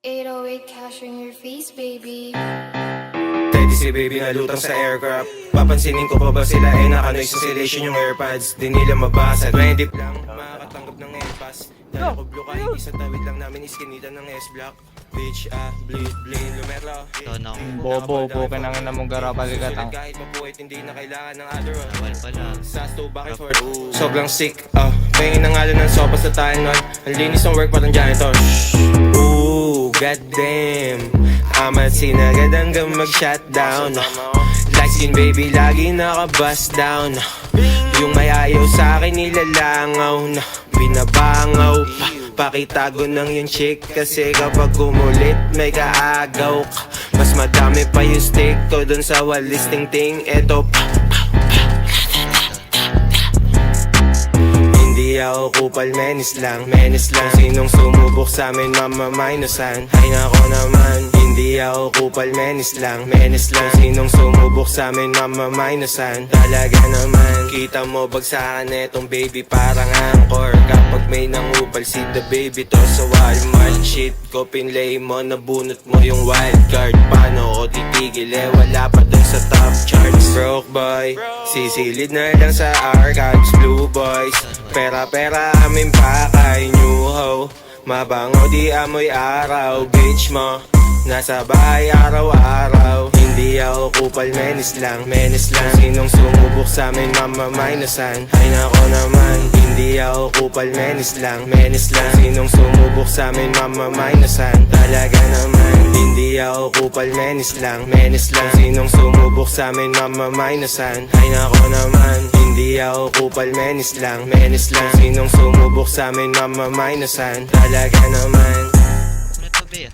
808 cash in your face, baby. Teddy si baby nalutang sa aircraft. Papansinin ko pa ba sila naka-noise cancellation yung airpods. Di nila mabasa 20 lang makakatanggap ng airpass. Dala ko blue kahit isa tawid lang namin iskinita ng S-block. Bitch bleed lumero. Bobo ka nang namong garapal ka tang. Kahit mabuhay hindi na kailangan ng Adderall. Wal pala. Sasto bakit for sobrang sick. Pahingin ng ngalo ng sopa sa tayo nun. Ang linis ng work parang janitor. Ooh, goddamn. Amat sinagad hanggang mag-shutdown. Light skin baby lagi naka-bust down. Yung may ayaw sa'kin nilalangaw na binabangaw. Pakitago ng yung chick kasi kapag umulit may kaagaw ka. Mas madami pa yung stick ko dun sa walis ting-ting. Eto hindi ako kupal, menis lang. Sinong sumubok sa amin mamamainusan. Ay nako naman, hindi ako kupal, menis lang. Sinong sumubok sa amin mamamainusan. Talaga naman, kita mo bagsakan etong baby parang angkor. Kapag may nangupal si the baby to sa Walmart. Shit ko pinlay mo, nabunot mo yung wild card. Paano ko titigil wala pa dun sa top charts. Broke boy, sisilid na lang sa archives. Blue boys, pera aming pakay. New ho, mabango di amoy araw. Bitch mo, nasa bahay araw-araw. Hindi ako kupal, menis lang. Sinong sumubok sa amin mamamainusan. Ay nako naman, hindi ako kupal, menis lang. Sinong sumubok sa amin mamamainusan. Talaga naman, hindi ako kupal, menis lang. Sinong sumubok sa amin mamamainusan. Ay nako naman, hindi ako kupal, menis lang. Sinong sumubok sa amin mamamainusan. Talaga naman. Ano to be?